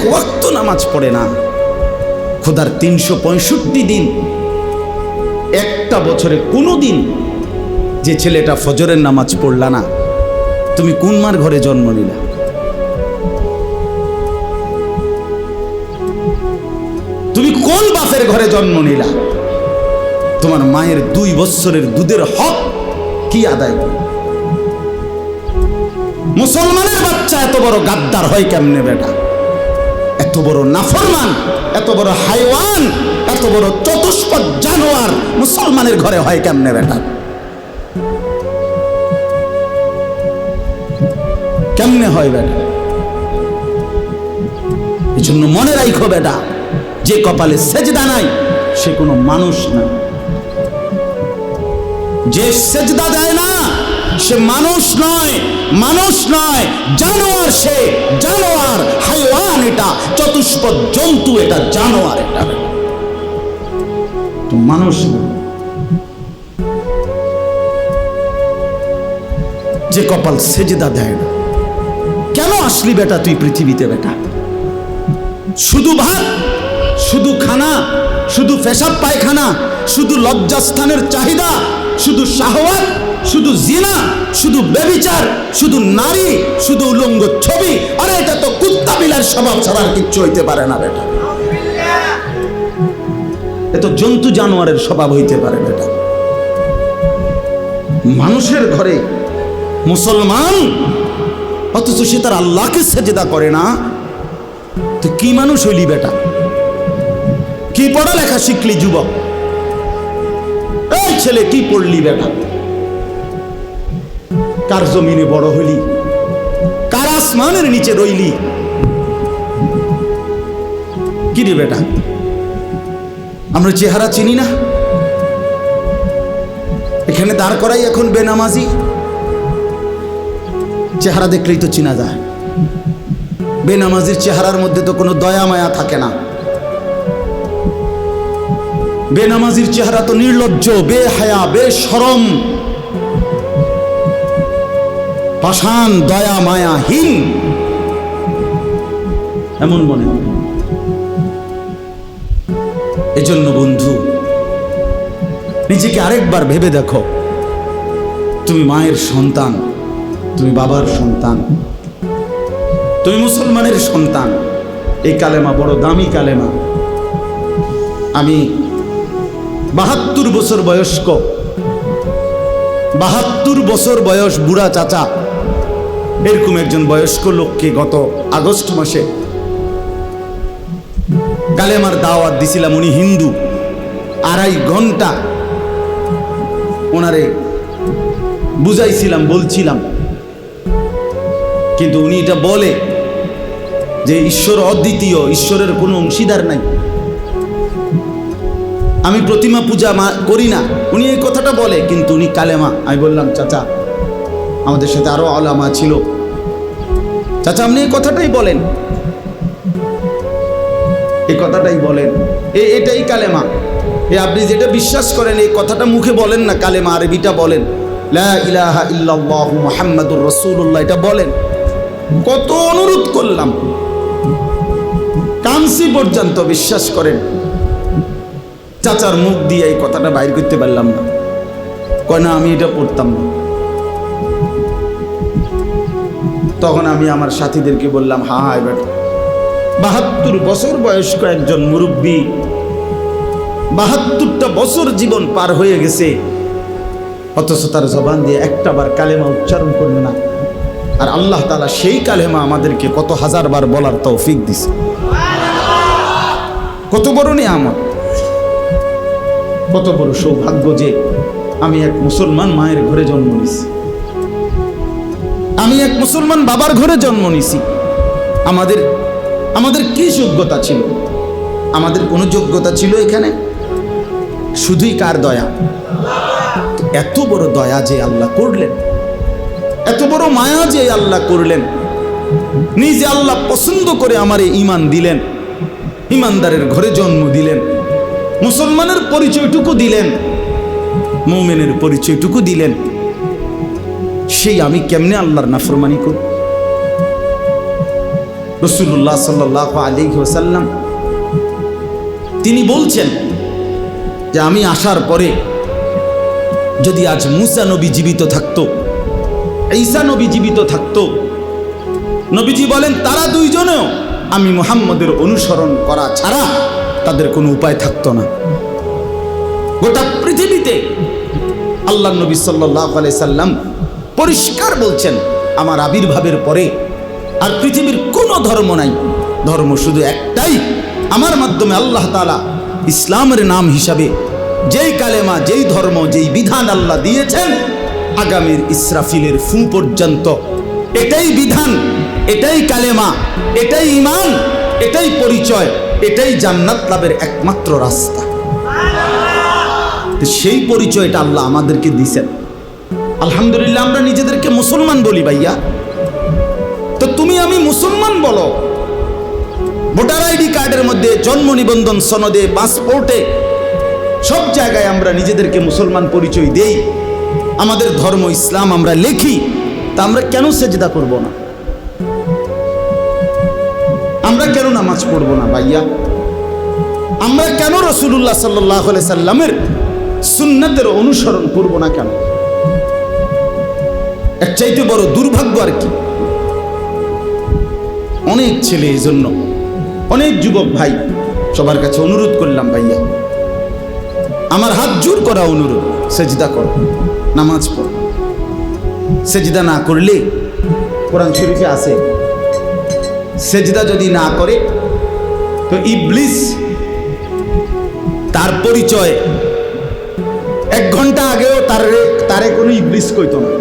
ওয়াক্ত নামাজ পড়ে না, খোদার 365 দিন, একটা বছরে কোনো দিন যে ছেলেটা ফজরের নামাজ পড়লা না, তুমি কোন মার ঘরে জন্ম নিলা? তুমি কোন বাপের ঘরে জন্ম নিলা? তোমার মায়ের 2 বছরের দুধের হক কি আদায় করো? মুসলমানের বাচ্চা এত বড় গাদ্দার হয় কেমনে বেটা? এত বড় নাফরমান, এত বড় হাইওয়ান, এত বড় চতুষ্পদ জানোয়ার মুসলমানের ঘরে হয় কেমনে বেটা? কেমনে হয় বেটা? এই জন্য মনে রাখো বেটা, যে কপালে সেজদা নাই সে কোনো মানুষ না। যে সেজদা দেয় না সে মানুষ নয়, মানুষ নয়, জানোয়ার। সে জানোয়ার, হাইওয়ান, এটা চতুষ্পদ জন্তু, এটা জানোয়ার, এটা তো মানুষ না। যে কপাল সেজদা দেয় না, কেন আসলি বেটা তুই পৃথিবীতে বেটা? শুধু ভাত, শুধু খানা, শুধু পেশাব পায়খানা, শুধু লজ্জাস্থানের চাহিদা, শুধু শাহওয়াত, শুধু জিনা, শুধু ব্যভিচার, শুধু নারী, শুধু উলঙ্গ ছবি। আরে এটা তো কুত্তা বিলার স্বভাব ছাড়া আর কিচ্ছু হইতে পারে না বেটা। এ তো জন্তু জানোয়ারের স্বভাব হইতে পারে বেটা। মানুষের ঘরে মুসলমান, অথচ সে তার আল্লাহকে সেজদা করে না। তো কি মানুষ হইলি বেটা? কি পড়ালেখা শিখলি যুবক? এই ছেলে কি পড়লি বেটা? কার জমিনে বড় হইলি? কার আসমানের নিচে রইলি? কি রে বেটা? আমরা চেহারা চিনি না? এখানে দাঁড় করাই এখন বেনামাজি। চেহারা দেখলেই তো চিনা যায়। বেনামাজির চেহারার মধ্যে তো কোনো দয়া মায়া থাকে না। বেনামাজির চেহারা তো নির্লজ্জ, বেহায়া, বেশরম, পাষাণ, দয়া মায়াহীন, এমন মনে হয়। এজন্য বন্ধু, নিজেকে আরেকবার ভেবে দেখো। তুমি মায়ের সন্তান, তুমি বাবার সন্তান, তুমি মুসলমানের সন্তান। এই কালেমা বড় দামি কালেমা। আমি 72 বছর বয়স্ক, 72 বছর বয়স বুড়া চাচা, এরকম একজন বয়স্ক লোককে গত আগস্ট মাসে কালেমার দাওয়াত দিছিলাম। উনি হিন্দু। 2.5 ঘন্টা ওনারে বুঝাইছিলাম, বলছিলাম, কিন্তু উনি এটা বলে যে ঈশ্বর অদ্বিতীয়, ঈশ্বরের কোনো অংশীদার নাই, আমি প্রতিমা পূজা করি না। উনি এই কথাটা বলে, কিন্তু উনি কালেমা। আমি বললাম, চাচা, আমাদের সাথে আরো আলেমা ছিল, চাচা আপনি এই কথাটাই বলেন, এই কথাটাই বলেন, এটাই কালেমা। আপনি যেটা বিশ্বাস করেন এই কথাটা মুখে বলেন না, কালেমা আরবিটা বলেন, লা ইলাহা ইল্লাল্লাহু মুহাম্মাদুর রাসূলুল্লাহ, এটা বলেন। কত অনুরোধ করলাম, কামসি পর্যন্ত, বিশ্বাস করেন চাচার মুখ দিয়ে এই কথাটা বাইর করতে পারলাম না। কয় না, আমি এটা পড়তাম না। তখন আমি আমার সাথীদেরকে বললাম, হ্যাঁ এবার 72 বছর বয়স্ক একজন মুরব্বী, 72টা বছর জীবন পার হয়ে গেছে, অথচ তার জবান দিয়ে একটাবার কালেমা উচ্চারণ করল না। আর আল্লাহ তাআলা সেই কালেমা আমাদেরকে কত হাজারবার বলার তৌফিক দিছে। কত বড় নিয়ামত, কত বড় সৌভাগ্য যে আমি এক মুসলমান মায়ের ঘরে জন্ম নিছি, আমি এক মুসলমান বাবার ঘরে জন্ম নিছি। আমাদের কি যোগ্যতা ছিল? আমাদের কোনো যোগ্যতা ছিল এখানে? শুধুই কার দয়া? এত বড় দয়া যে আল্লাহ করলেন, এত বড় মায়া যে আল্লাহ করলেন, নিজে আল্লাহ পছন্দ করে আমারে ঈমান দিলেন, ঈমানদারের ঘরে জন্ম দিলেন, মুসলমানের পরিচয়টুকু দিলেন, মুমিনের পরিচয়টুকু দিলেন। সেই আমি কেমনে আল্লাহর নাফরমানি করি? রাসূলুল্লাহ সাল্লাল্লাহু আলাইহি ওয়াসাল্লাম তিনি বলছেন যে আমি আসার পরে যদি আজ মুসা নবী জীবিত থাকতো, ঈসা নবী জীবিত থাকতো, নবীজি বলেন তারা দুইজনেও আমি মুহাম্মদের অনুসরণ করা ছাড়া তাদের কোনো উপায় থাকতো না। গোটা পৃথিবীতে আল্লাহ নবী সাল্লাল্লাহু আলাইহি সাল্লাম পরিষ্কার বলছেন আমার আবির্ভাবের পরে আর পৃথিবীর কোনো ধর্ম নাই, ধর্ম শুধু একটাই, আমার মাধ্যমে আল্লাহ তাআলা ইসলামের নাম হিসাবে যেই কালেমা, যেই ধর্ম, যেই বিধান আল্লাহ দিয়েছেন আগামীর ইসরাফিলের ফু পর্যন্ত এটাই বিধান, এটাই কালেমা, এটাই ঈমান, এটাই পরিচয়, এটাই জান্নাত লাভের একমাত্র রাস্তা। সেই পরিচয়টা আল্লাহ আমাদেরকে দিয়েছেন। আলহামদুলিল্লাহ আমরা নিজেদেরকে মুসলমান বলি ভাইয়া, তো তুমি আমি মুসলমান বলো, ভোটার আইডি কার্ডের মধ্যে, জন্ম নিবন্ধন সনদে, পাসপোর্টে, সব জায়গায় আমরা নিজেদেরকে মুসলমান পরিচয় দেই, আমাদের ধর্ম ইসলাম আমরা লিখি, তা আমরা কেন সেজদা করব না? আমরা কেন নামাজ পড়ব না ভাইয়া? আমরা কেন রাসূলুল্লাহ সাল্লাল্লাহু আলাইহি সাল্লামের সুন্নাতের অনুসরণ করব না কেন? এর চাইতে বড় দুর্ভাগ্য আর কি? অনেক ছেলে, এই জন্য অনেক যুবক ভাই সবার কাছে অনুরোধ করলাম ভাইয়া, আমার হাত জোর করা অনুরোধ, সেজদা করো, নামাজ পড়ো। সেজদা না করলে কোরআন শরীফে আছে সেজদা যদি না করে তো ইবলিস তার পরিচয় 1 ঘন্টা আগেও তারে কোনো ইবলিস কইতো না,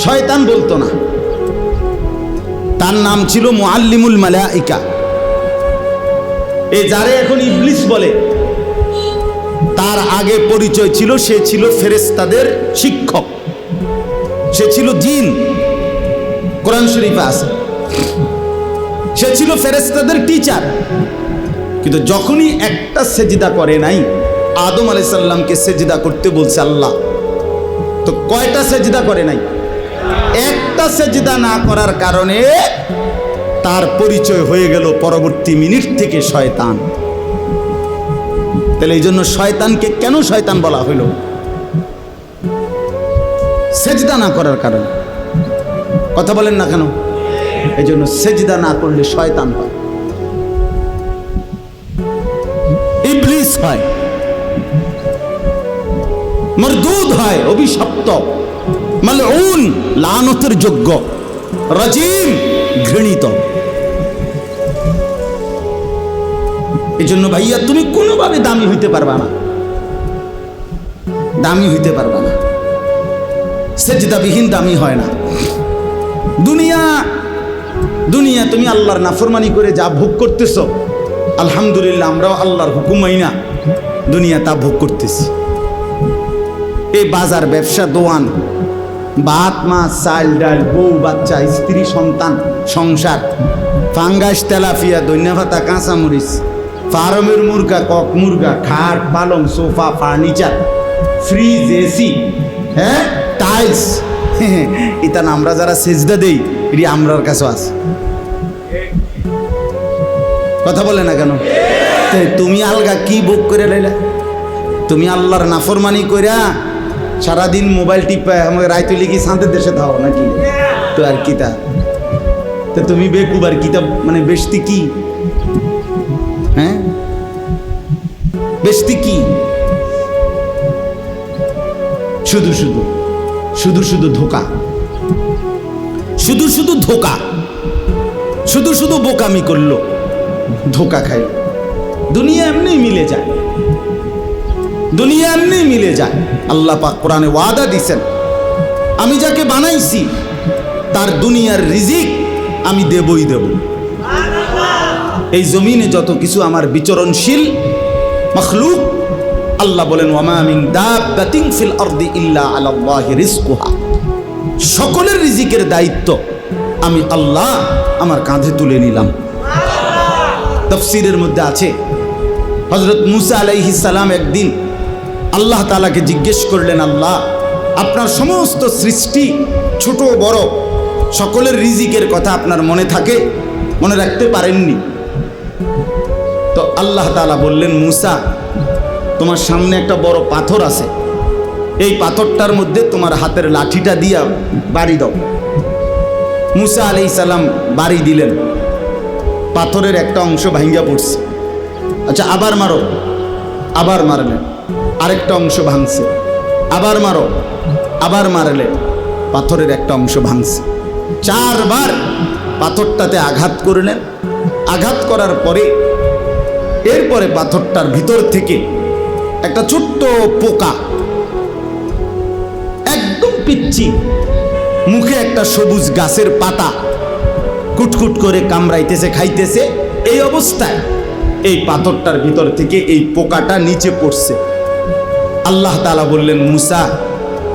শয়তান বলতো না, তার নাম ছিল মুআল্লিমুল মালাইকা। এই যারে এখন ইবলিস বলে তার আগে পরিচয় ছিল সে ছিল ফেরেশতাদের শিক্ষক, সে ছিল জিন, কোরআন শরীফে আছে, সে ছিল ফেরেশতাদের টিচার। কিন্তু যখনই একটা সেজদা করে নাই, আদম আলাইহিস সালামকে সেজদা করতে বলছে আল্লাহ, তো কয়টা সেজদা করে নাই? একটা সেজদা না করার কারণে তার পরিচয় হয়ে গেল পরবর্তী মিনিট থেকে শয়তান। তাহলে এই জন্য শয়তানকে কেন শয়তান বলা হইল? সেজদা না করার কারণে। কথা বলেন না কেন? এই জন্য সেজদা না করলে শয়তান হয়, ইবলিস হয়, মরদুদ হয়, অভিশপ্ত, মালউন, লানতের যোগ্য, রাজিম, ঘৃণিত। এই জন্য ভাইয়া তুমি কোনোভাবে দামি হইতে পারবা না, দামি হইতে পারবা না, সেজদাবিহীন দামি হয় না। দুনিয়া তুমি আল্লাহর নাফরমানি করে যা ভোগ করতেছ, আলহামদুলিল্লাহ আমরাও আল্লাহর হুকুম মাইনা দুনিয়া তা ভোগ করতেছি। এই বাজার, ব্যবসা, দোয়ান, ভাত, মাছ, চাল, ডাল, বউ, বাচ্চা, স্ত্রী, সন্তান, সংসার, ফাঙ্গাস, তেলাপিয়া, ধনিয়া, কাঁচামরিচ, ফার্মের মুরগা, কক মুরগা, খাট, পালং, সোফা, ফার্নিচার, ফ্রিজ, এসি, হ্যাঁ, টাইলস, এটা আমরা যারা সেজদা দেই এটি আমরার কাছে আছে। কথা বলে না কেন? তুমি আলগা কি ভোগ করে লাইলা? তুমি আল্লাহর নাফরমানি কইরা সারাদিন মোবাইল টিপা আমাকে রাইতে লিখি শান্তির দেশে দাও নাকি? তো আর কিতা, তো তুমি বেকুবার কিতাব মানে বেশতি কি? হ্যাঁ, বেশতি কি? শুধু শুধু ধোকা, শুধু ধোকা, শুধু বোকামি করলো, ধোকা খাইল। দুনিয়া এমনি মিলে যায়, দুনিয়া এমনি মিলে যায়। আল্লাহ পাক কোরআনে ওয়াদা দিছেন, আমি যাকে বানাইছি তার দুনিয়ার রিজিক আমি দেবই দেব। এই জমিনে যত কিছু আমার বিচরণশীল মখলুক, আল্লাহ বলেন ওয়ামা মিন দাব্বাতিন ফিল আরদি ইল্লা আলাল্লাহি রিজকুহা, সকলের রিজিকের দায়িত্ব আমি আল্লাহ আমার কাঁধে তুলে নিলাম। তাফসীরের মধ্যে আছে হযরত মুসা আলাইহিস সালাম একদিন আল্লাহ তাআলাকে জিজ্ঞেস করলেন, আল্লাহ আপনার সমস্ত সৃষ্টি ছোট বড় সকলের রিজিকের কথা আপনার মনে থাকে, মনে রাখতে পারেননি। তো আল্লাহ তাআলা বললেন, মুসা তোমার সামনে একটা বড় পাথর আছে, এই পাথরটার মধ্যে তোমার হাতের লাঠিটা দিয়া বাড়ি দাও। মুসা আলাইহিস সালাম বাড়ি দিলেন, পাথরের একটা অংশ ভাঙ্গা পড়ছে। আচ্ছা আবার মারো, আবার মারলেন, আরেকটা অংশ ভাঙছে, আবার মারো, আবার মারলেন, পাথরের একটা অংশ ভাঙছে। 4 বার পাথরটাতে আঘাত করলেন। আঘাত করার পরে এরপরে পাথরটার ভিতর থেকে একটা ছোট্ট পোকা, একদম পিচ্চি, মুখে একটা সবুজ গাছের পাতা কুটকুট করে কামড়াইতেছে, খাইতেছে। এই অবস্থায় এই পাথরটার ভিতর থেকে এই পোকাটা নিচে পড়ছে। আল্লাহ তাআলা বললেন, মুসা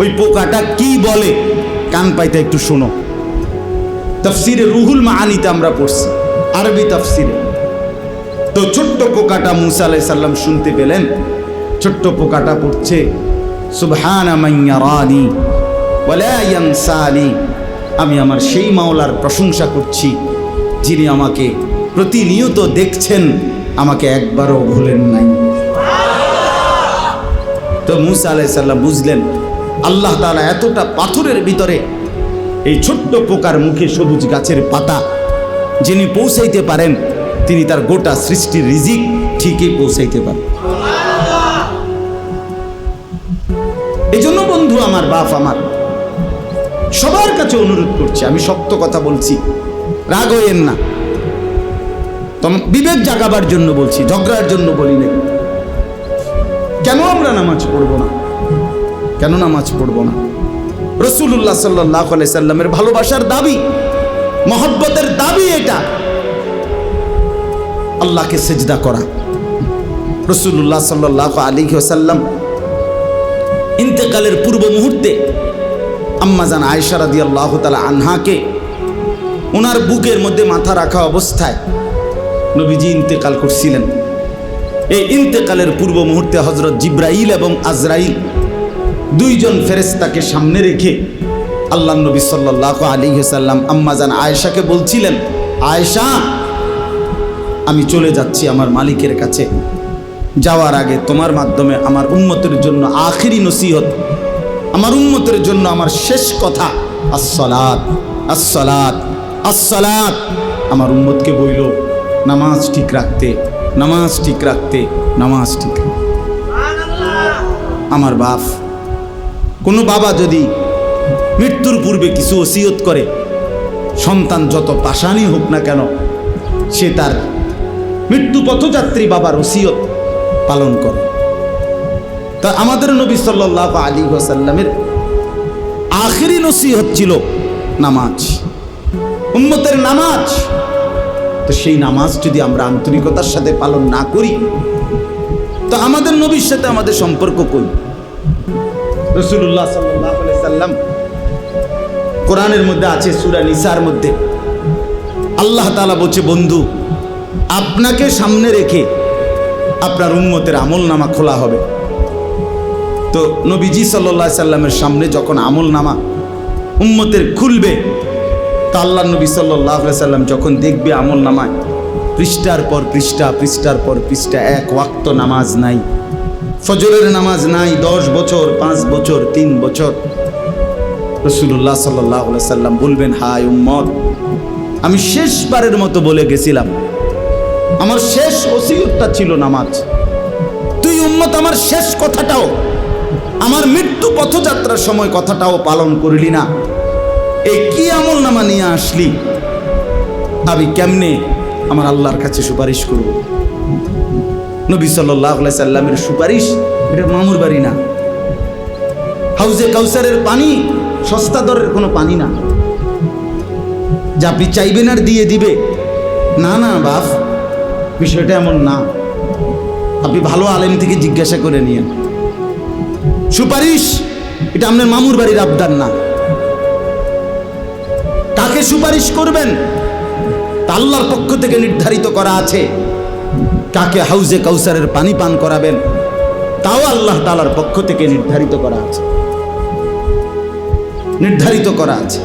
ওই পোকাটা কি বলে কান পাইতে একটু শোনো। তাফসিরে রুহুল মাআনিতে আমরা পড়ছি, আরবি তাফসিরে। তো ছোট্ট পোকাটা মুসা আলাইহিস সালাম শুনতে পেলেন। ছোট্ট পোকাটা পড়ছে, সুবহানা মান ইয়ারানি ওয়া লা ইয়ানসানি। আমি আমার সেই মাওলার প্রশংসা করছি যিনি আমাকে প্রতিনিয়ত দেখছেন, আমাকে একবারও ভুলেন নাই। তো মুসা আলাইহিস সালাম বুঝলেন আল্লাহ তাআলা এতটা পাথরের ভিতরে এই ছোট্ট পোকার মুখে সবুজ গাছের পাতা যিনি পৌঁছাইতে পারেন, তিনি তার গোটা সৃষ্টির রিজিক ঠিকই পৌঁছাইতে পারেন। এই জন্য বন্ধু আমার, বাপ আমার, সবার কাছে অনুরোধ করছি, আমি শক্ত কথা বলছি, রাগ হইয়েন না, বিবেক জাগাবার জন্য বলছি, ঝগড়ার জন্য বলি না। কেন আমরা নামাজ পড়ব না? কেন নামাজ পড়ব না? রাসূলুল্লাহ সাল্লাল্লাহু আলাইহি সাল্লামের ভালোবাসার দাবি, মহব্বতের দাবি এটা, আল্লাহকে সিজদা করা। রাসূলুল্লাহ সাল্লাল্লাহু আলাইহি ওয়াসাল্লাম ইন্তেকালের পূর্ব মুহূর্তে আম্মাজান আয়েশা রাদিয়াল্লাহু তাআলা আনহাকে ওনার বুকের মধ্যে মাথা রাখা অবস্থায় নবীজি ইন্তেকাল করছিলেন। এই ইন্তেকালের পূর্ব মুহূর্তে হযরত জিবরাইল এবং আজরাইল দুইজন ফেরেশতাকে সামনে রেখে আল্লাহর নবী সাল্লাল্লাহু আলাইহি ওয়াসাল্লাম আম্মাজান আয়েশাকে বলছিলেন, আয়েশা আমি চলে যাচ্ছি আমার মালিকের কাছে, যাওয়ার আগে তোমার মাধ্যমে আমার উম্মতের জন্য আখিরি নসিহত, আমার উম্মতের জন্য আমার শেষ কথা, আসসালাত আসসালাত আসসালাত। আমার উম্মতকে বইল নামাজ ঠিক রাখতে, নামাজ ঠিক রাখতে, নামাজ ঠিক রাখতে। আমার বাপ, কোনো বাবা যদি মৃত্যুর পূর্বে কিছু ওসিয়ত করে, সন্তান যত পাষাণই হোক না কেন, সে তার মৃত্যু পথযাত্রী বাবার ওসিয়ত পালন করে। তা আমাদের নবী সাল্লাল্লাহু আলাইহি ওয়াসাল্লামের আখিরি নসিহত ছিল নামাজ, উম্মতের নামাজ। তো সেই নামাজ যদি আমরা আন্তরিকতার সাথে পালন না করি, তো আমাদের নবীর সাথে আমাদের সম্পর্ক কই? রাসূলুল্লাহ সাল্লাল্লাহু আলাইহি সাল্লাম কোরআনের মধ্যে আছে, সূরা নিসার মধ্যে আল্লাহ তাআলা বলছে, বন্ধু আপনাকে সামনে রেখে আপনার উম্মতের আমলনামা খোলা হবে। তো নবীজি সাল্লাল্লাহু আলাইহি সাল্লামের সামনে যখন আমলনামা উম্মতের খুলবে, তা আল্লাহর নবী সাল্লাল্লাহু আলাইহি সাল্লাম যখন দেখবে আমলনামায় পৃষ্ঠার পর পৃষ্ঠা, পৃষ্ঠার পর পৃষ্ঠা, এক ওয়াক্ত নামাজ নাই, ফজরের নামাজ নাই, 10 বছর, 5 বছর, 3 বছর, রাসূলুল্লাহ সাল্লাল্লাহু আলাইহি সাল্লাম বলবেন, হায় উম্মত, আমি শেষবারের মতো বলে গেছিলাম, আমার শেষ ওসিয়তটা ছিল নামাজ। তুই উম্মত আমার শেষ কথাটাও, আমার মৃত্যু পথযাত্রার সময় কথাটাও পালন করলি না। এই কি আমলনামা নিয়ে আসলি? আমি কেমনে আমার আল্লাহর কাছে সুপারিশ করব? নবী সাল্লাল্লাহু আলাইহি সাল্লামের সুপারিশ এটা মামুর বাড়ি না। হাউজে কাউসারের পানি সস্তা দরের কোনো পানি না যে আপনি চাইবেন আর দিয়ে দিবে। না না বাপ, বিষয়টা এমন না। আপনি ভালো আলেম থেকে জিজ্ঞাসা করে নিয়েন। সুপারিশ এটা আপনার মামুর বাড়ির আবদার না। কাকে সুপারিশ করবেন তা আল্লাহর পক্ষ থেকে নির্ধারিত করা আছে। কাকে হাউজে কাউসারের পানি পান করাবেন তাও আল্লাহ তাআলার পক্ষ থেকে নির্ধারিত করা আছে, নির্ধারিত করা আছে।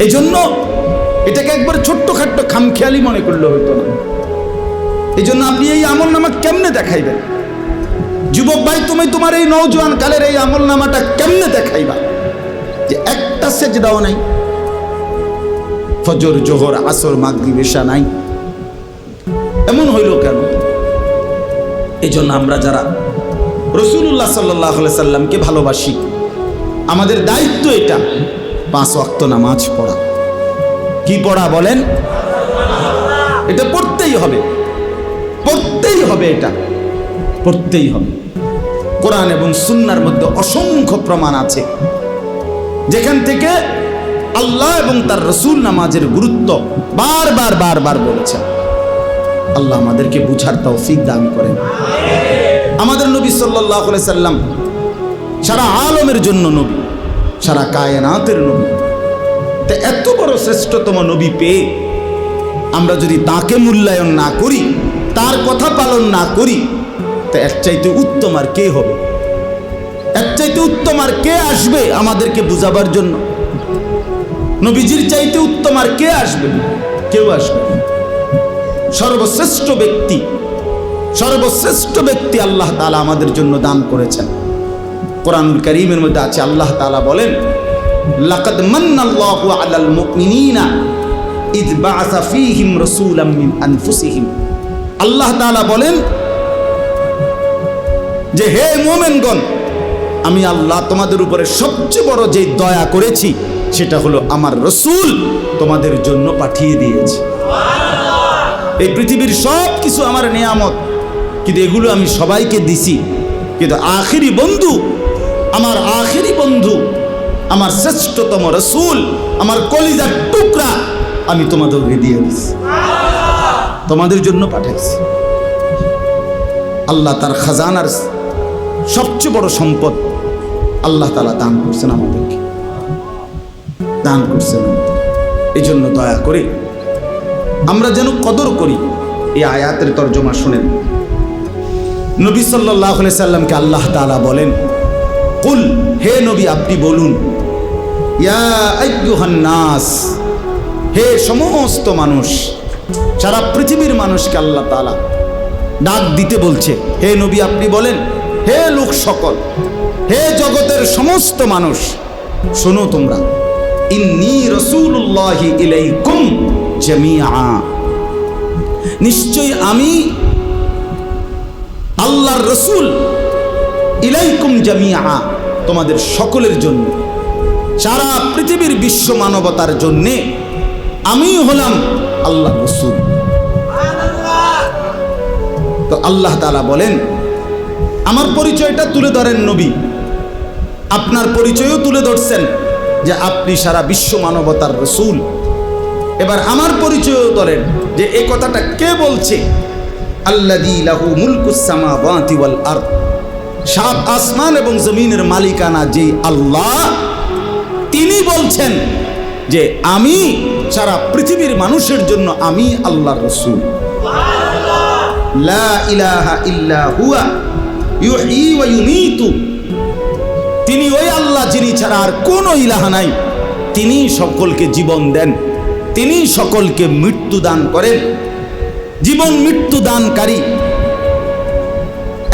এই জন্য এটাকে একবার ছোট্টখাট্ট খামখেয়ালি মনে করলে হইতো না। এই জন্য আপনি এই আমল নামা কেমনে দেখাইবেন? যুবক ভাই, তুমি তোমার এই নওজোয়ান কালের এই আমল নামাটা কেমনে দেখাইবা যে একটা সেজদাও নাই, ফজর জোহর আসর মাগরিব এশা নাই? এমন হইল কেন? এই জন্য আমরা যারা রাসূলুল্লাহ সাল্লাল্লাহু আলাইহি সাল্লামকে ভালোবাসি, আমাদের দায়িত্ব এটা 5 ওয়াক্ত নামাজ পড়া। কি পড়া বলেন? এটা পড়তেই হবে, পড়তেই হবে, এটা পড়তেই হবে। কোরআন এবং সুন্নাহর মধ্যে অসংখ্য প্রমাণ আছে যেখান থেকে আল্লাহ এবং তার রাসূল নামাজের গুরুত্ব বারবার বারবার বলেছেন। আল্লাহ আমাদেরকে বুঝার তৌফিক দান করেন। আমাদের নবী সাল্লাল্লাহু আলাইহি সাল্লাম সারা আলমের জন্য নবী, সারা কায়নাতের নবী। তা এত বড় শ্রেষ্ঠতম নবী পেয়ে আমরা যদি তাকে মূল্যায়ন না করি, তার কথা পালন না করি, তা এর চাইতে উত্তম আর কে হবে? এর চাইতে উত্তম আর কে আসবে আমাদেরকে বুঝাবার জন্য? নবীজির চাইতে উত্তম আর কে আসবে? কেউ আসবে না। সর্বশ্রেষ্ঠ ব্যক্তি, সর্বশ্রেষ্ঠ ব্যক্তি আল্লাহ তাআলা আমাদের জন্য দান করেছেন। কোরআনুল কারীমের মধ্যে আছে, আল্লাহ তাআলা বলেন, লাকাদ মান্নাল্লাহু আলাল মুমিনিনা ইয বাআসা ফীহিম রাসূলাম মিন আনফুসিহিম। আল্লাহ তাআলা বলেন যে হে মুমিনগণ, আমি আল্লাহ তোমাদের উপরে সবচেয়ে বড় যে দয়া করেছি সেটা হলো আমার রাসূল তোমাদের জন্য পাঠিয়ে দিয়েছি। এই পৃথিবীর সব কিছু আমার নিয়ামত, কিন্তু এগুলো আমি সবাইকে দিছি, কিন্তু আখিরি বন্ধু, আমার আখিরি বন্ধু, আমার শ্রেষ্ঠতম রাসূল, আমার কলিজার টুকরা আমি তোমাদেরকে দিয়ে দিছি, তোমাদের জন্য পাঠাইছি। আল্লাহ তার খাজানার সবচেয়ে বড় সম্পদ আল্লাহ তাআলা দান করছেন আমাদেরকে, দান করছেন। এই জন্য দয়া করে আমরা যেন কদর করি। এই আয়াতের তর্জমা শুনেন। নবী সাল্লাল্লাহু আলাইহি সাল্লামকে আল্লাহ তাআলা বলেন, কুল, হে নবী আপনি বলুন, ইয়া আইয়ুহান নাস, হে সমস্ত মানুষ, সারা পৃথিবীর মানুষকে আল্লাহ তাআলা ডাক দিতে বলছে। হে নবী আপনি বলেন, হে লোক সকল, হে জগতের সমস্ত মানুষ, শোনো তোমরা, ইন্নী রাসূলুল্লাহি ইলাইকুম জামিআ, নিশ্চয়ই আমি আল্লাহর রাসূল, ইলাইকুম জামিআ, তোমাদের সকলের জন্য, সারা পৃথিবীর বিশ্ব মানবতার জন্য আমি হলাম আল্লাহর রাসূল। তো আল্লাহ তাআলা বলেন, আমার পরিচয়টা তুলে ধরেন নবী, আপনার পরিচয়ও তুলে ধরছেন যে আপনি সারা বিশ্ব মানবতার রাসূল। এবার আমার পরিচয়ও ধরেন যে এই কথাটা কে বলছে। আল্লাযী লাহু মুলকুস সামাওয়াতি ওয়াল আরদ, সাত আসমান এবং জমিনের মালিকানা যে আল্লাহ, তিনি বলছেন যে আমি সারা পৃথিবীর মানুষের জন্য আমি আল্লাহর রাসূল। লা ইলাহা ইল্লা হুয়া ইউহয়ী ওয়া ইউমীতু, তিনি ওই আল্লাহ যিনি ছাড়া আর কোনো ইলাহা নাই, তিনি সকলকে জীবন দেন, তিনি সকলকে মৃত্যু দান করেন। জীবন মৃত্যু দানকারী,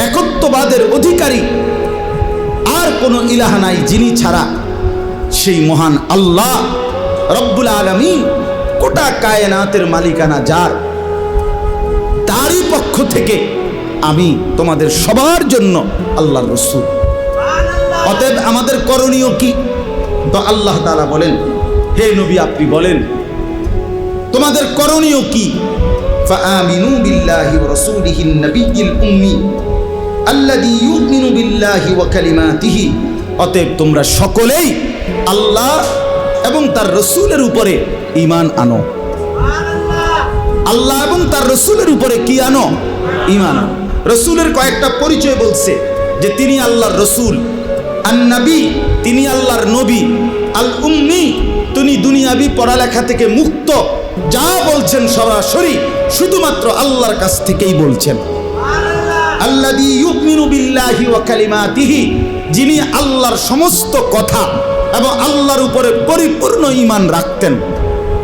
একত্ববাদের অধিকারী আর কোনো ইলাহা নাই যিনি ছাড়া। সেই মহান আল্লাহ রব্বুল আলামিন, গোটা কায়নাতের মালিকানা যার, তারই পক্ষ থেকে আমি তোমাদের সবার জন্য আল্লাহর রাসূল। অতএব আমাদের করণীয় কি? তো আল্লাহ তাআলা বলেন, হে নবী আপনি বলেন তোমাদের করণীয় কি? ফাআমিনু বিল্লাহি ওয়া রাসূলিহিন নাবিয়্যিল উম্মি আল্লাযী ইউমিনু বিল্লাহি ওয়া কালিমাতিহি। অতএব তোমরা সকলেই আল্লাহ এবং তার রাসূলের উপরে ঈমান আনো। আল্লাহ এবং তার রাসূলের উপরে কি আনো? ঈমান। রাসূলের কয়েকটা পরিচয় বলছে যে তিনি আল্লাহর রাসূল, আন-নবী তিনি আল্লাহর নবী, আল উম্মি তিনি দুনিয়াবি পড়ালেখা থেকে মুক্ত, যা বলছেন সরাসরি শুধুমাত্র আল্লাহর কাছ থেকেই বলছেন। আল্লাযী ইউমিনু বিল্লাহি ওয়া কালিমাতিহি, যিনি আল্লাহর সমস্ত কথা এবং আল্লাহর উপরে পরিপূর্ণ ঈমান রাখতেন।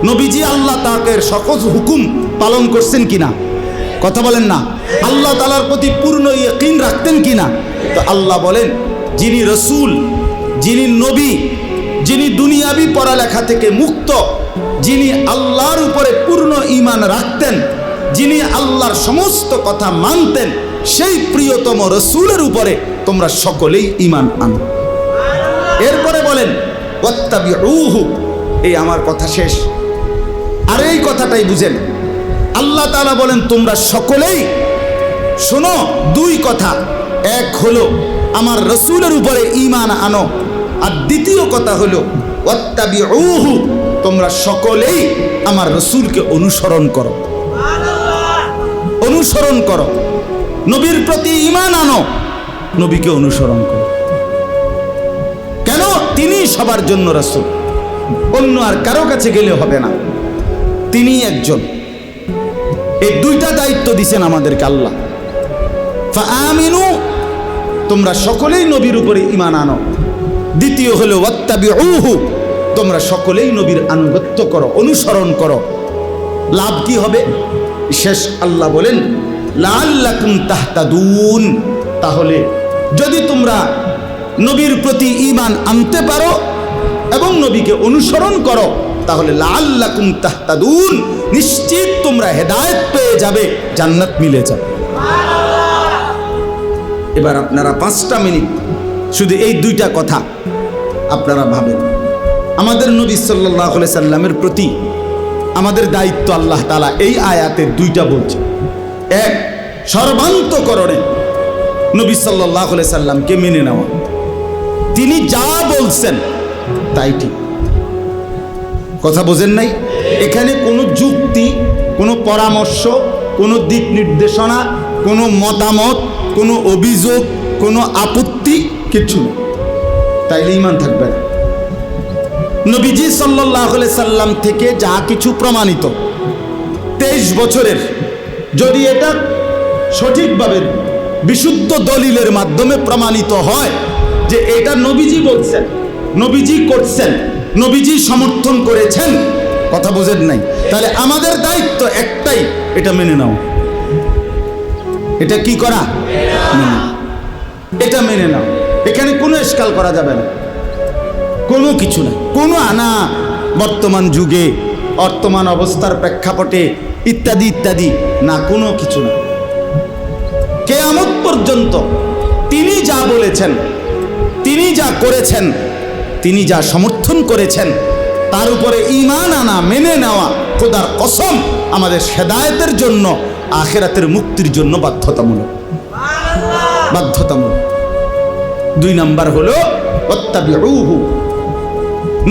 নবীজি আল্লাহ তাআলার সকল হুকুম পালন করছেন কিনা? কথা বলেন না। আল্লাহ তাআলার প্রতি পূর্ণ ইয়াকিন রাখতেন কিনা? তো আল্লাহ বলেন, যিনি রসুল, যিনি নবী, যিনি দুনিয়াবি পড়ালেখা থেকে মুক্ত, যিনি আল্লাহর উপরে পূর্ণ ঈমান রাখতেন, যিনি আল্লাহর সমস্ত কথা মানতেন, সেই প্রিয়তম রসুলের উপরে তোমরা সকলেই ঈমান আনো। এরপরে বলেন ওয়াত্তাবিউহু, এই আমার কথা শেষ। আর এই কথাটাই বুঝেন, আল্লাহ তাআলা বলেন তোমরা সকলেই শোনো। দুই কথা, এক হলো আমার রসুলের উপরে ঈমান আনো, আর দ্বিতীয় কথা হলো ওয়াত্তাবিউহু, তোমরা সকলেই আমার রসুলকে অনুসরণ করো। অনুসরণ করো, নবীর প্রতি ঈমান আনো, নবীকে অনুসরণ করো। কেন? তিনি সবার জন্য রাসূল, অন্য আর কারো কাছে গেলে হবে না, তিনি একজন। এই দুইটা দায়িত্ব দিয়েছেন আমাদেরকে আল্লাহ। ফাআমিনু, তোমরা সকলেই নবীর উপরে ঈমান আনো। দ্বিতীয় হলো ওয়াত্তাবিউহু, তোমরা সকলেই নবীর আনুগত্য করো, অনুসরণ করো। লাভ কি হবে? শেষ আল্লাহ বলেন লাআল্লাকুম তাহতাদুন, তাহলে যদি তোমরা নবীর প্রতি ঈমান আনতে পারো এবং নবীকে অনুসরণ করো, তাহলে লাআল্লাকুম তাহতাদুন, নিশ্চিত তোমরা হেদায়েত পেয়ে যাবে, জান্নাত মিলে যাবে। এবার আপনারা 5টা মিনিট শুধু এই দুইটা কথা আপনারা ভাবেন। আমাদের নবী সাল্লাল্লাহু আলাইহি সাল্লামের প্রতি আমাদের দায়িত্ব আল্লাহ তাআলা এই আয়াতের দুইটা বলছে। এক, সর্বান্তকরণে নবী সাল্লাল্লাহু আলাইহি সাল্লামকে মেনে নেওয়া, তিনি যা বলছেন তাই ঠিক। কথা বোঝেন নাই? এখানে কোনো যুক্তি, কোনো পরামর্শ, কোনো দিক নির্দেশনা, কোনো মতামত, কোনো অভিযোগ, কোনো আপত্তি কিছু না, তাইলে ঈমান থাকবে না। নবীজি সাল্লাল্লাহু আলাইহি সাল্লাম থেকে যা কিছু প্রমাণিত 23 বছরের, যদি এটা সঠিকভাবে বিশুদ্ধ দলিলের মাধ্যমে প্রমাণিত হয় যে এটা নবীজি বলছেন, নবীজি করছেন, নবীজি সমর্থন করেছেন, কথা বোঝেন নাই, তাহলে আমাদের দায়িত্ব একটাই, এটা মেনে নাও। এটা কি করা? এটা মেনে নাও। এখানে কোনো ইশকাল করা যাবে না, কোনো কিছু না, কোনো আনা বর্তমান যুগে, বর্তমান অবস্থার প্রেক্ষাপটে ইত্যাদি ইত্যাদি না, কোনো কিছু না। কিয়ামত পর্যন্ত তিনি যা বলেছেন, তিনি যা করেছেন, তিনি যা সমর্থন করেছেন, তার উপরে ঈমান আনা, মেনে নেওয়া খোদার কসম আমাদের হেদায়েতের জন্য, আখিরাতের মুক্তির জন্য বাধ্যতামূলক। বাধ্যতামূলক। 2 নাম্বার হলো ওয়াত্তাবিউহু,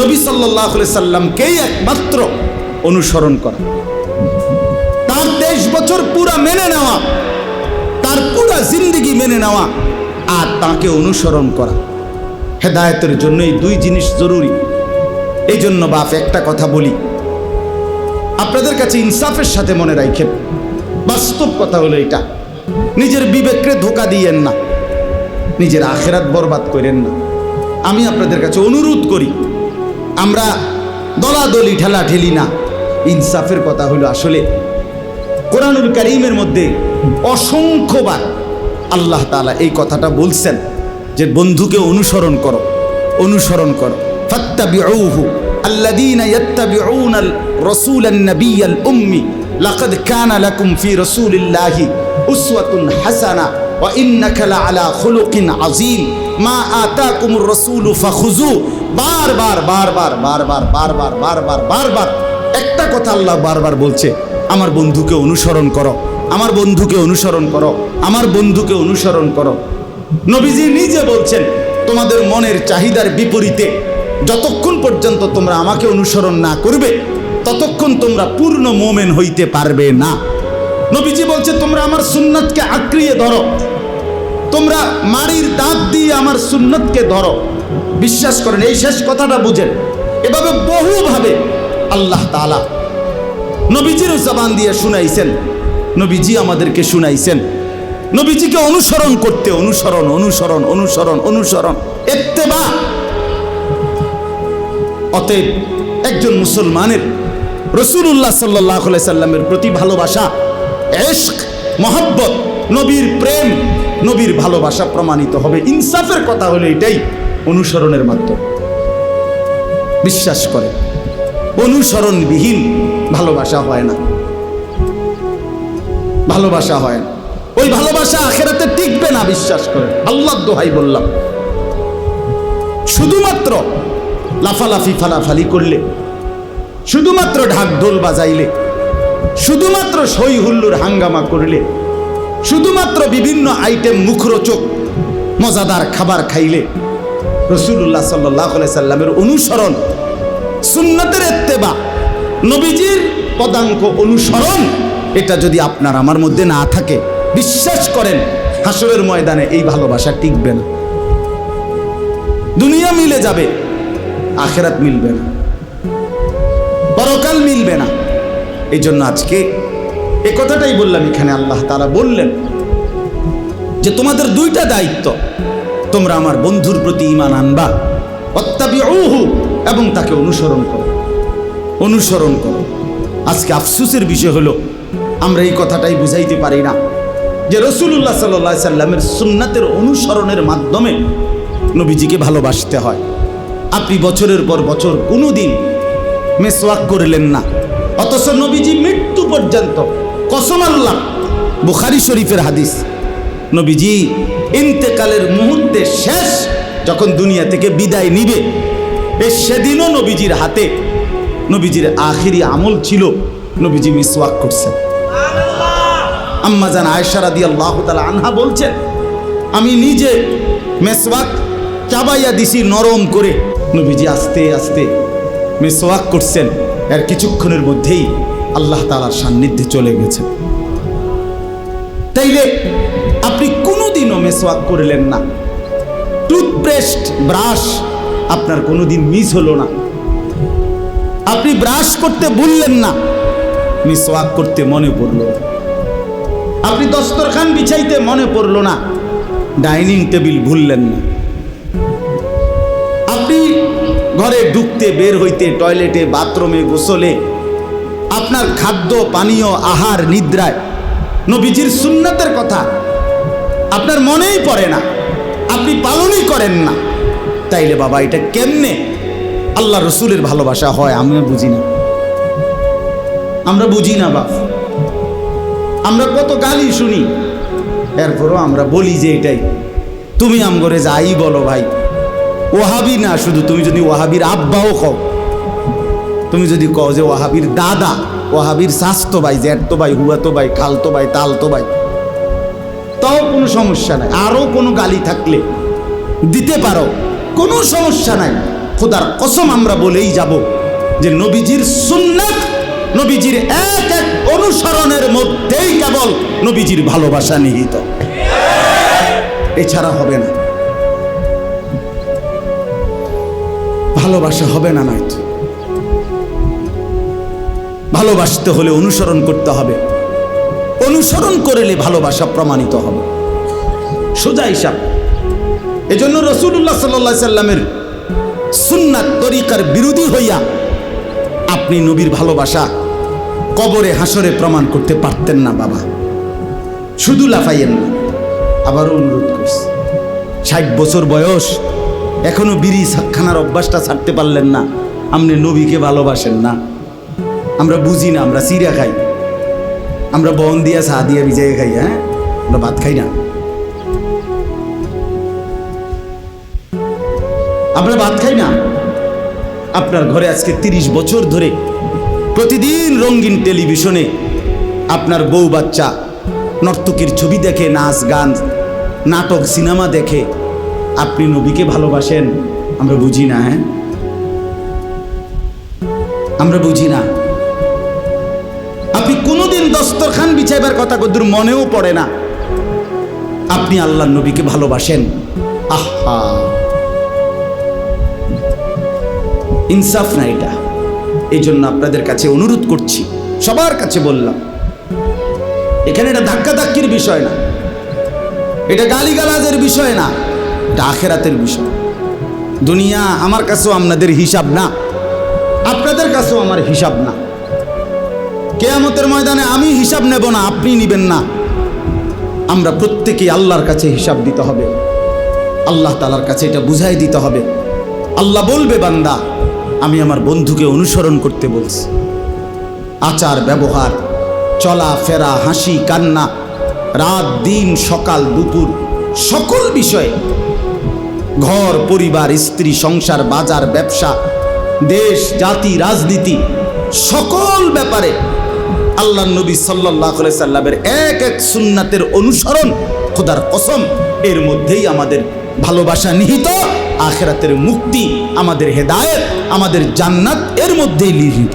নবী সাল্লাল্লাহু আলাইহি সাল্লামকেই একমাত্র অনুসরণ করা, তার 23 বছর পুরা মেনে নেওয়া, তার পুরা জিন্দেগি মেনে নেওয়া, আর তাকে অনুসরণ করা। হেদায়েতের জন্য এই 2 জিনিস জরুরি। এই জন্য বাপ একটা কথা বলি, আপনাদের কাছে ইনসাফের সাথে মনে রাখেন, বাস্তব কথা হলো এটা, নিজের বিবেককে ধোঁকা দিয়েন না, নিজের আখিরাত বরবাদ করেন না। আমি আপনাদের কাছে অনুরোধ করি, আমরা দলাদলি ঠেলা ঠেলি না। ইনসাফের কথা হলো, আসলে কোরআনুল কারীমের মধ্যে অসংখ্যবার আল্লাহ তাআলা এই কথাটা বলছেন যে বন্ধুকে অনুসরণ করো, অনুসরণ করো। ফাত্তাবিউহু আল্লাযীনা ইয়াত্তাবিউনাল রাসূলান নাবিয়্যাল উম্মি লাকাদ কানা লাকুম ফি রাসূলিল্লাহি উসওয়াতুন হাসানাহ ওয়া ইন্নাকা লাআলা খুলুকিন আযীম মা আতাকুমুর রাসূলু ফাখুযু। বারবার বারবার বারবার বারবার বারবার বারবার একটা কথা আল্লাহ বারবার বলছে, আমার বন্ধুকে অনুসরণ করো, আমার বন্ধুকে অনুসরণ করো, আমার বন্ধুকে অনুসরণ করো। নবীজি নিজে বলছেন, তোমাদের মনের চাহিদার বিপরীতে যতক্ষণ পর্যন্ত তোমরা আমাকে অনুসরণ না করবে, ততক্ষণ তোমরা পূর্ণ মুমিন হইতে পারবে না। নবীজি বলছে, তোমরা আমার সুন্নাতকে আঁকড়িয়ে ধরো, তোমরা মাড়ির দাঁত দিয়ে আমার সুন্নাতকে ধরো। বিশ্বাস করেন, এই শেষ কথাটা বুঝেন। এভাবে বহুভাবে আল্লাহ তাআলা নবীজির জবান দিয়ে শুনাইছেন, নবীজি আমাদেরকে শুনাইছেন নবীজিকে অনুসরণ করতে। অনুসরণ অনুসরণ অনুসরণ অনুসরণ, ইত্তেবা। অতএব একজন মুসলমানের রাসূলুল্লাহ সাল্লাল্লাহু আলাইহি সাল্লামের প্রতি ভালোবাসা, ইশক, মহব্বত, নবীর প্রেম, নবীর ভালোবাসা প্রমাণিত হবে। ইনসাফের কথা হলো এটাই, অনুসরণের মাধ্যমে। বিশ্বাস করে অনুসরণবিহীন ভালোবাসা হয় না, ভালোবাসা হয় না। ওই ভালোবাসা আখিরাতে টিকবে না, বিশ্বাস করে। আল্লাহর দোহাই বললাম, শুধুমাত্র লাফালাফি ফালাফালি করলে, শুধুমাত্র ঢাক ঢোল বাজাইলে, শুধুমাত্র সই হুল্লুর হাঙ্গামা করলে, শুধুমাত্র বিভিন্ন আইটেম মুখরোচক মজাদার খাবার খাইলে রাসূলুল্লাহ সাল্লাল্লাহু আলাইহি সাল্লামের অনুসরণ, সুন্নতের ইত্তেবা, নবীজির পদাঙ্ক অনুসরণ, এটা যদি আপনার আমার মধ্যে না থাকে, বিশ্বাস করেন হাসরের ময়দানে এই ভালোবাসা টিকবে না। দুনিয়া মিলে যাবে, আখিরাত মিলবে না, পরকাল মিলবে না। এই জন্য আজকে এই কথাটাই বললাম। এখানে আল্লাহ তাআলা বললেন যে তোমাদের দুইটা দায়িত্ব, তোমরা আমার বন্ধুর প্রতি ঈমান আনবা, ওয়াত্তাবিউহু, এবং তাকে অনুসরণ করো, অনুসরণ করো। আজকে আফসোসের বিষয় হলো আমরা এই কথাটাই বুঝাইতে পারি না যে রাসূলুল্লাহ সাল্লাল্লাহু আলাইহি সাল্লামের সুন্নাতের অনুসরণের মাধ্যমে নবীজিকে ভালোবাসতে হয়। আপনি বছরের পর বছর কোনোদিন মেসওয়াক করলেন না, অথচ নবীজি মৃত্যু পর্যন্ত, কসম আল্লাহ, বুখারী শরীফের হাদিস, নবীজি ইন্তেকালের মুহূর্তে শেষ যখন দুনিয়া থেকে বিদায় নিবে, সেদিনও নবীজির হাতে, নবীজির আখিরি আমল ছিল নবীজি মিসওয়াক করছেন। আম্মা জান আয়েশা রাদিয়াল্লাহু তাআলা আনহা বলছেন, আমি নিজে মিসওয়াক চাবাইয়া দিছি নরম করে। নবীজি আস্তে আস্তে মিসওয়াক করছেন, এর কিছুক্ষণের মধ্যেই আল্লাহ তাআলার সান্নিধ্যে চলে গেছেন। তাইলে আপনি কোনোদিনও মিসওয়াক করলেন না, টুথপেস্ট, ব্রাশ আপনার কোনোদিন মিস হলো না, আপনি ব্রাশ করতে ভুললেন না, মিসওয়াক করতে মনে পড়ল না, আপনি দস্তরখান বিছাইতে মনে পড়ল না, ডাইনিং টেবিল ভুললেন না, আপনি ঘরে ঢুকতে, বের হইতে, টয়লেটে, বাথরুমে, গোসলে, আপনার খাদ্য পানীয়, আহার, নিদ্রায় নবীজির সুন্নাতের কথা আপনার মনেই পড়ে না, আপনি পালনই করেন না। তাইলে বাবা এটা কেমনে আল্লাহ রসুলের ভালোবাসা হয়? আমরা বুঝি না, আমরা বুঝি না বাপ। আমরা কত গালি শুনি, এরপরও আমরা বলি যে এটাই। তুমি আমগরে যাই বলো ভাই, ওয়াহাবি না শুধু, তুমি যদি ওয়াহাবির আব্বাও কও, তুমি যদি কও যে ওয়াহাবির দাদা, ওয়াহাবির শাস্তো ভাই, জ্যাঠতো ভাই, হুয়াতো ভাই, খালতো ভাই, তালতো ভাই, তাও কোনো সমস্যা নাই। আরও কোনো গালি থাকলে দিতে পারো, কোনো সমস্যা নাই। খোদার কসম আমরা বলেই যাব যে নবীজির সুন্নাত, নবীজির এক এক অনুসরণের মধ্যেই কেবল নবীজির ভালোবাসা নিহিত, এছাড়া হবে না। ভালোবাসা হবে না, নয়তো ভালোবাসতে হলে অনুসরণ করতে হবে, অনুসরণ করলে ভালোবাসা প্রমাণিত হবে, সোজা হিসাব। এজন্য রাসূলুল্লাহ সাল্লাল্লাহু আলাইহি সাল্লামের সুন্নাত তরিকার বিরোধী হইয়া আপনি নবীর ভালোবাসা কবরে হাসরে প্রমাণ করতে পারতেন না বাবা। শুধু লাফাইয়েন না। আবারও অনুরোধ করছি, 60 বছর বয়স, এখনো বিড়ি খানার অভ্যাসটা ছাড়তে পারলেন না, আপনি নবীকে ভালোবাসেন না। আমরা বুঝি না, আমরা চিড়া খাই, আমরা বন দিয়া চা দিয়া ভিজাই খাই, হ্যাঁ, আমরা ভাত খাই না, আমরা ভাত খাই না। আপনার ঘরে আজকে 30 বছর ধরে প্রতিদিন রঙিন টেলিভিশনে আপনার বউ বাচ্চা নর্তকীর ছবি দেখে, নাচ গান, নাটক, সিনেমা দেখে, আপনি নবীকে ভালোবাসেন? আমরা বুঝি না, হ্যাঁ, আমরা বুঝি না। আপনি কোনোদিন দস্তরখান বিছাইবার কথা কদ্দুর মনেও পড়ে না, আপনি আল্লাহর নবীকে ভালোবাসেন? আহা, ইনসাফ না এটা। এই জন্য আপনাদের কাছে অনুরোধ করছি, সবার কাছে বললাম, এখানে এটা ধাক্কাধাক্কির বিষয় না, এটা গালিগালাজের বিষয় না, এটা আখেরাতের বিষয়। দুনিয়া আমার কাছেও আপনাদের হিসাব না, কাছেও আমার হিসাব না। কিয়ামতের ময়দানে আমি হিসাব নেব না, আপনি নেবেন না। আমরা প্রত্যেকেই আল্লাহর কাছে হিসাব দিতে হবে, আল্লাহ তাআলার কাছে এটা বুঝাই দিতে হবে। আল্লাহ বলবে, বান্দা আমি আমার বন্ধুকে অনুসরণ করতে বলছি। আচার ব্যবহার, চলা ফেরা, হাসি কান্না, রাত দিন, সকাল দুপুর, সকল বিষয়ে, ঘর পরিবার, স্ত্রী সংসার, বাজার ব্যবসা, দেশ জাতি রাজনীতি, সকল ব্যাপারে আল্লাহ নবী সাল্লাল্লাহু আলাইহি সাল্লামের এক এক সুন্নাতের অনুসরণ, খোদার কসম এর মধ্যেই আমাদের ভালোবাসা নিহিত, আখিরাতের মুক্তি, আমাদের হেদায়েত, আমাদের জান্নাত এর মধ্যেই নিহিত।